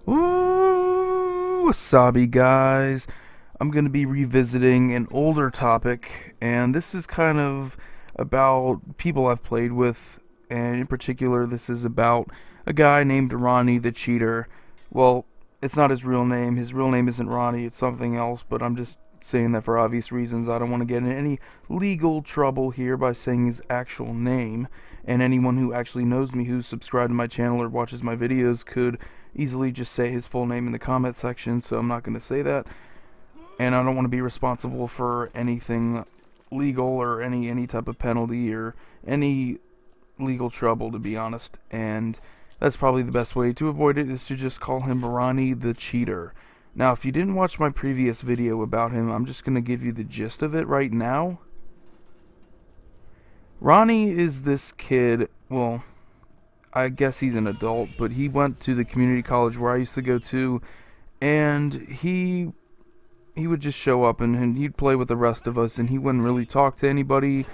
Ooh, wasabi guys. I'm going to be revisiting an older topic, and this is kind of about people I've played with, and in particular, this is about a guy named Ronnie the Cheater. Well, it's not his real name. His real name isn't Ronnie, it's something else, but I'm just saying that for obvious reasons. I don't want to get in any legal trouble here by saying his actual name, and anyone who actually knows me, who's subscribed to my channel or watches my videos, could easily just say his full name in the comment section, so I'm not going to say that. And I don't want to be responsible for anything legal or any type of penalty or any legal trouble, to be honest. And that's probably the best way to avoid it, is to just call him Ronnie the Cheater. Now, if you didn't watch my previous video about him, I'm just going to give you the gist of it right now. Ronnie is this kid, well, I guess he's an adult, but he went to the community college where I used to go to, and he would just show up and he'd play with the rest of us, and he wouldn't really talk to anybody,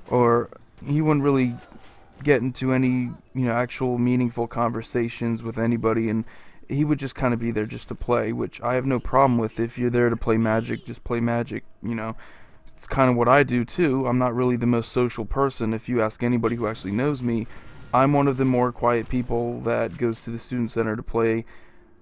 or he wouldn't really get into any, actual meaningful conversations with anybody, and he would just kind of be there just to play, which I have no problem with. If you're there to play Magic, just play Magic, It's kind of what I do too. I'm not really the most social person. If you ask anybody who actually knows me, I'm one of the more quiet people that goes to the student center to play.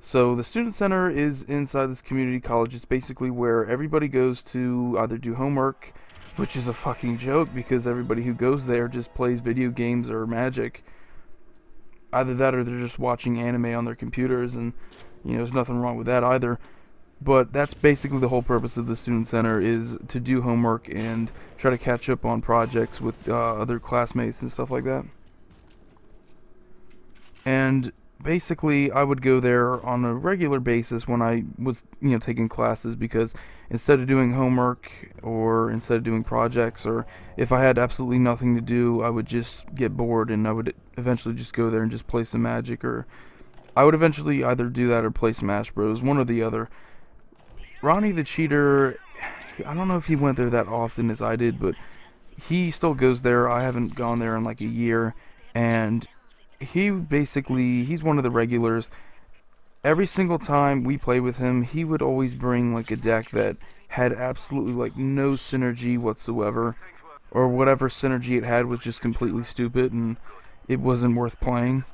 So the student center is inside this community college. It's basically where everybody goes to either do homework, which is a fucking joke because everybody who goes there just plays video games or Magic. Either that or they're just watching anime on their computers, and there's nothing wrong with that either. But that's basically the whole purpose of the student center, is to do homework and try to catch up on projects with other classmates and stuff like that. And basically, I would go there on a regular basis when I was, taking classes, because instead of doing homework or instead of doing projects, or if I had absolutely nothing to do, I would just get bored and I would eventually just go there and just play some Magic, or I would eventually either do that or play Smash Bros, one or the other. Ronnie the Cheater, I don't know if he went there that often as I did, but he still goes there. I haven't gone there in like a year, and he's one of the regulars. Every single time we played with him, he would always bring like a deck that had absolutely like no synergy whatsoever, or whatever synergy it had was just completely stupid and it wasn't worth playing.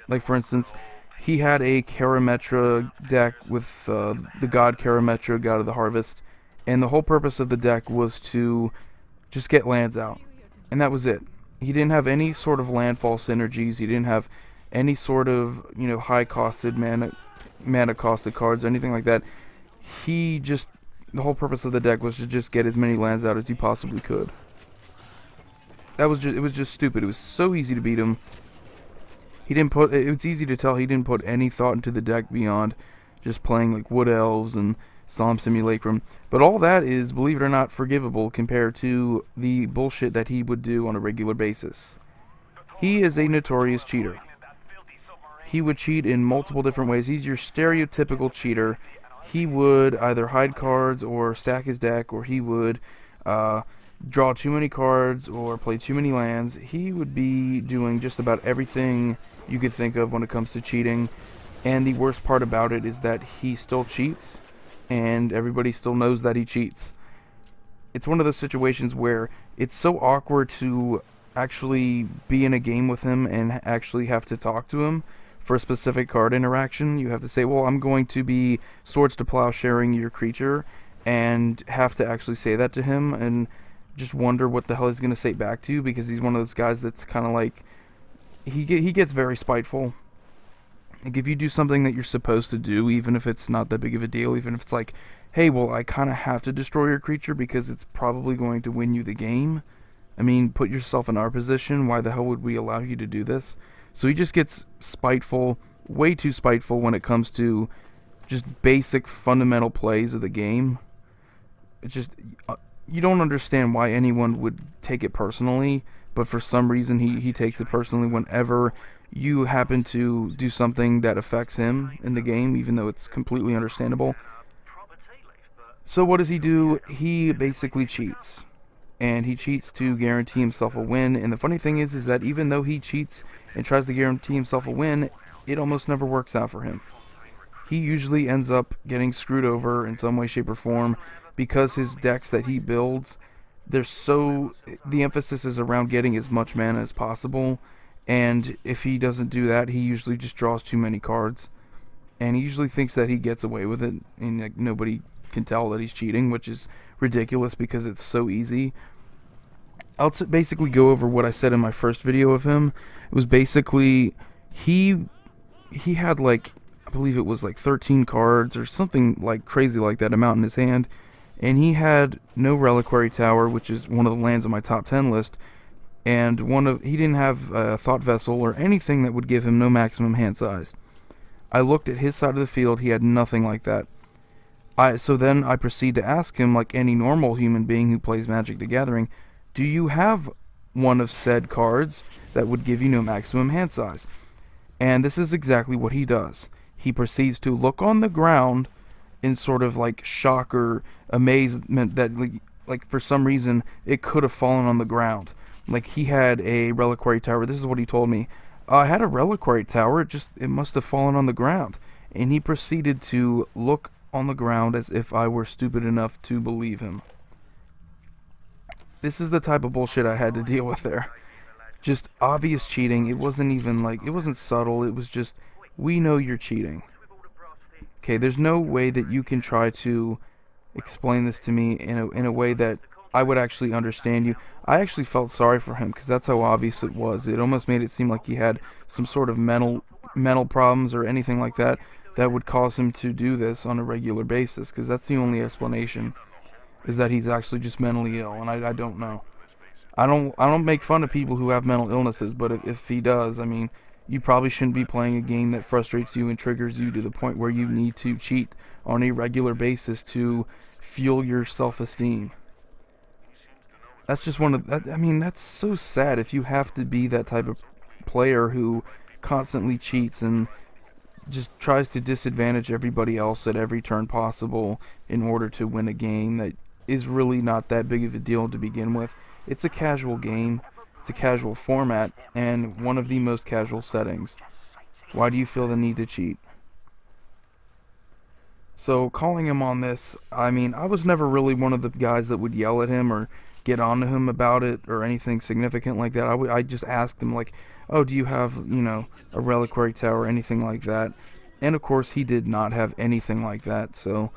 Like, for instance, he had a Karametra deck with the god Karametra, god of the harvest, and the whole purpose of the deck was to just get lands out, and that was it. He didn't have any sort of landfall synergies. He didn't have any sort of, high-costed mana costed cards or anything like that. The whole purpose of the deck was to just get as many lands out as he possibly could. It was just stupid. It was so easy to beat him. It was easy to tell he didn't put any thought into the deck beyond just playing like Wood Elves and Solemn Simulacrum. But all that is, believe it or not, forgivable compared to the bullshit that he would do on a regular basis. He is a notorious cheater. He would cheat in multiple different ways. He's your stereotypical cheater. He would either hide cards or stack his deck, or he would draw too many cards or play too many lands. He would be doing just about everything you could think of when it comes to cheating. And the worst part about it is that he still cheats, and everybody still knows that he cheats. It's one of those situations where it's so awkward to actually be in a game with him and actually have to talk to him for a specific card interaction. You have to say, well, I'm going to be Swords to Plowsharing your creature, and have to actually say that to him, and just wonder what the hell he's going to say back to you, because he's one of those guys that's kind of like, he gets very spiteful. Like, if you do something that you're supposed to do, even if it's not that big of a deal, even if it's like, hey, well, I kind of have to destroy your creature because it's probably going to win you the game. I mean, put yourself in our position. Why the hell would we allow you to do this? So he just gets spiteful, way too spiteful when it comes to just basic fundamental plays of the game. It's just, you don't understand why anyone would take it personally, but for some reason he takes it personally whenever you happen to do something that affects him in the game, even though it's completely understandable. So what does he do? He basically cheats. And he cheats to guarantee himself a win. And the funny thing is that even though he cheats and tries to guarantee himself a win, it almost never works out for him. he usually ends up getting screwed over in some way, shape, or form because his decks that he builds, the emphasis is around getting as much mana as possible, and if he doesn't do that, he usually just draws too many cards, and he usually thinks that he gets away with it, and like nobody can tell that he's cheating, which is ridiculous because it's so easy. I'll basically go over what I said in my first video of him. It was basically he had like, I believe it was like 13 cards or something like crazy like that amount in his hand, and he had no Reliquary Tower, which is one of the lands on my top 10 list, and he didn't have a Thought Vessel or anything that would give him no maximum hand size. I looked at his side of the field, he had nothing like that. So then I proceed to ask him, like any normal human being who plays Magic the Gathering, do you have one of said cards that would give you no maximum hand size? And this is exactly what he does. He proceeds to look on the ground in sort of like shock or amazement that like for some reason it could have fallen on the ground. Like he had a Reliquary Tower. This is what he told me. I had a Reliquary Tower, it must have fallen on the ground. And he proceeded to look on the ground as if I were stupid enough to believe him. This is the type of bullshit I had to deal with there. Just obvious cheating. It wasn't even like, it wasn't subtle. It was just, we know you're cheating. Okay, there's no way that you can try to explain this to me in a way that I would actually understand you. I actually felt sorry for him because that's how obvious it was. It almost made it seem like he had some sort of mental problems or anything like that that would cause him to do this on a regular basis, because that's the only explanation, is that he's actually just mentally ill, and I don't know. I don't make fun of people who have mental illnesses, but if he does, I mean, you probably shouldn't be playing a game that frustrates you and triggers you to the point where you need to cheat on a regular basis to fuel your self-esteem. That's just I mean, that's so sad if you have to be that type of player who constantly cheats and just tries to disadvantage everybody else at every turn possible in order to win a game that is really not that big of a deal to begin with. It's a casual game, it's a casual format, and one of the most casual settings. Why do you feel the need to cheat? So calling him on this, I mean, I was never really one of the guys that would yell at him or get on to him about it or anything significant like that. I just asked him like, oh, do you have, a Reliquary Tower or anything like that? And of course he did not have anything like that, so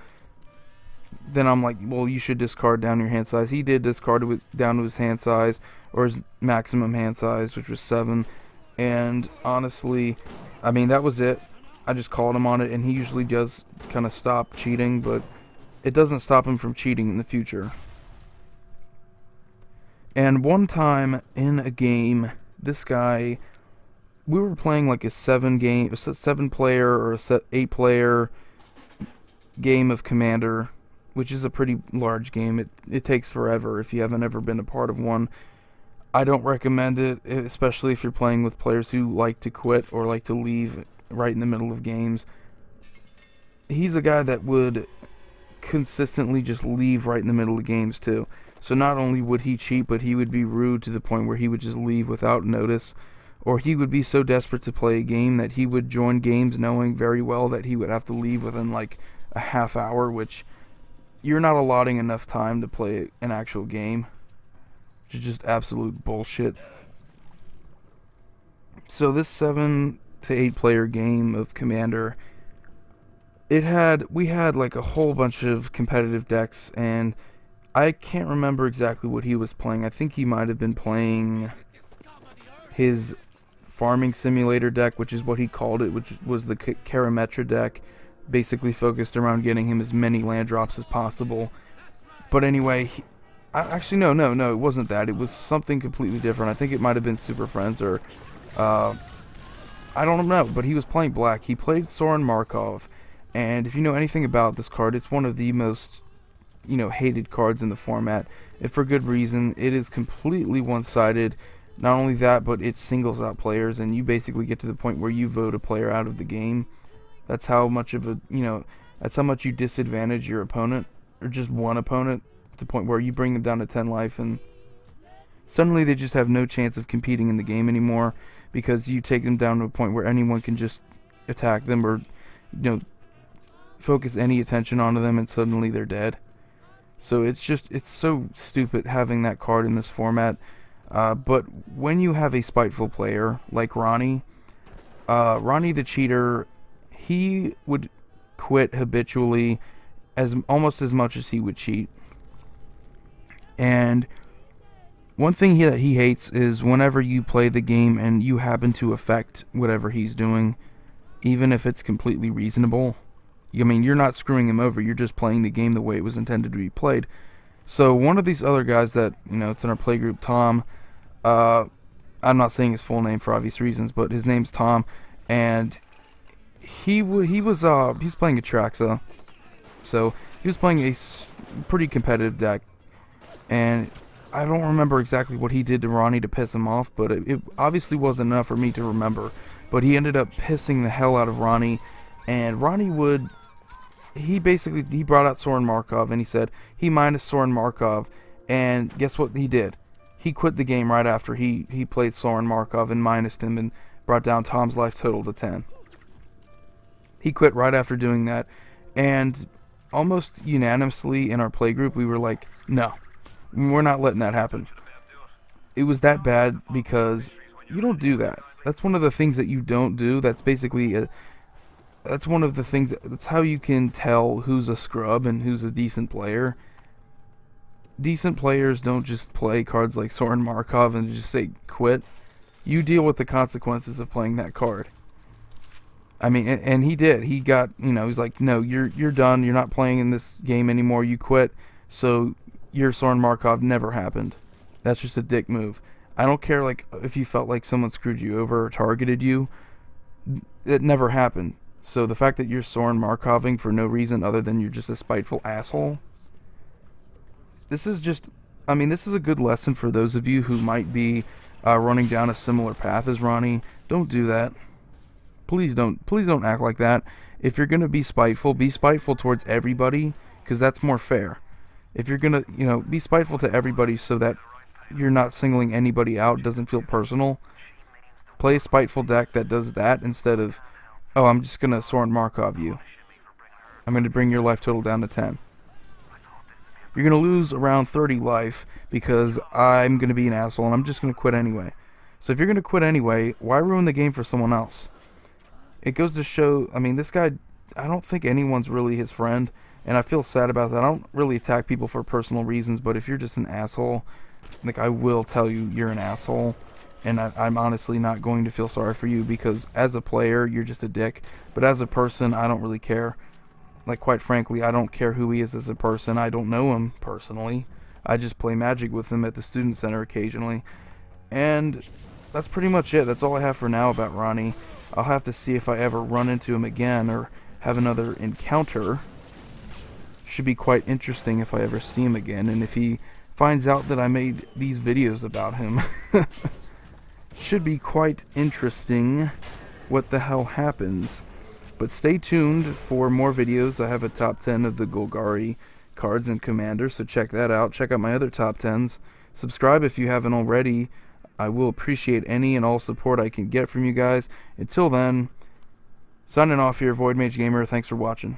then I'm like, well, you should discard down your hand size. He did discard it down to his hand size, or his maximum hand size, which was 7, and honestly, I mean, that was it. I just called him on it, and he usually does kind of stop cheating, but it doesn't stop him from cheating in the future. And one time in a game, this guy, we were playing like a 7-player or a 8-player game of Commander, which is a pretty large game. It takes forever if you haven't ever been a part of one. I don't recommend it, especially if you're playing with players who like to quit or like to leave right in the middle of games. He's a guy that would consistently just leave right in the middle of games too. So not only would he cheat, but he would be rude to the point where he would just leave without notice. Or he would be so desperate to play a game that he would join games knowing very well that he would have to leave within like a half hour, which you're not allotting enough time to play an actual game. Which is just absolute bullshit. So this 7 to 8 player game of Commander, we had like a whole bunch of competitive decks, and I can't remember exactly what he was playing. I think he might have been playing his farming simulator deck, which is what he called it, which was the Karametra deck, basically focused around getting him as many land drops as possible. But anyway, actually no, it wasn't that. It was something completely different. I think it might have been Super Friends or I don't know, but he was playing black. He played Sorin Markov, and if you know anything about this card, it's one of the most hated cards in the format, and for good reason. It is completely one-sided. Not only that, but it singles out players, and you basically get to the point where you vote a player out of the game. That's how much of a, that's how much you disadvantage your opponent, or just one opponent, to the point where you bring them down to 10 life, and suddenly they just have no chance of competing in the game anymore, because you take them down to a point where anyone can just attack them, or, focus any attention onto them and suddenly they're dead. So it's so stupid having that card in this format. But when you have a spiteful player like Ronnie the Cheater, he would quit habitually almost as much as he would cheat. And one thing that he hates is whenever you play the game and you happen to affect whatever he's doing, even if it's completely reasonable. I mean, you're not screwing him over, you're just playing the game the way it was intended to be played. So one of these other guys that, it's in our playgroup, Tom, I'm not saying his full name for obvious reasons, but his name's Tom, and he was playing Atraxa, so he was playing a pretty competitive deck, and I don't remember exactly what he did to Ronnie to piss him off, but it obviously wasn't enough for me to remember. But he ended up pissing the hell out of Ronnie, and Ronnie he brought out Sorin Markov, and he said he minus Sorin Markov, and guess what he did? He quit the game right after he played Sorin Markov and minused him and brought down Tom's life total to 10. He quit right after doing that, and almost unanimously in our playgroup we were like, no, we're not letting that happen. It was that bad because you don't do that. That's one of the things that you don't do. That's basically that's one of the things. That's how you can tell who's a scrub and who's a decent player. Decent players don't just play cards like Sorin Markov and just say quit. You deal with the consequences of playing that card. I mean, and he did. He got, he's like, no, you're done. You're not playing in this game anymore. You quit. So your Sorin Markov never happened. That's just a dick move. I don't care if you felt like someone screwed you over or targeted you. It never happened. So the fact that you're Sorin Markoving for no reason other than you're just a spiteful asshole. This is a good lesson for those of you who might be running down a similar path as Ronnie. Don't do that. Please don't act like that. If you're going to be spiteful towards everybody, because that's more fair. If you're going to, be spiteful to everybody so that you're not singling anybody out, doesn't feel personal. Play a spiteful deck that does that instead of, oh, I'm just going to Sorin Markov you. I'm going to bring your life total down to 10. You're going to lose around 30 life because I'm going to be an asshole and I'm just going to quit anyway. So if you're going to quit anyway, why ruin the game for someone else? It goes to show, this guy, I don't think anyone's really his friend, and I feel sad about that. I don't really attack people for personal reasons, but if you're just an asshole, I will tell you you're an asshole, and I'm honestly not going to feel sorry for you because as a player, you're just a dick, but as a person, I don't really care. Quite frankly, I don't care who he is as a person. I don't know him personally. I just play Magic with him at the Student Center occasionally, and that's pretty much it. That's all I have for now about Ronnie. I'll have to see if I ever run into him again or have another encounter. Should be quite interesting if I ever see him again, and if he finds out that I made these videos about him. Should be quite interesting what the hell happens. But stay tuned for more videos. I have a top 10 of the Golgari cards and Commander, so check that out. Check out my other top 10s. Subscribe if you haven't already. I will appreciate any and all support I can get from you guys. Until then, signing off here, Void Mage Gamer. Thanks for watching.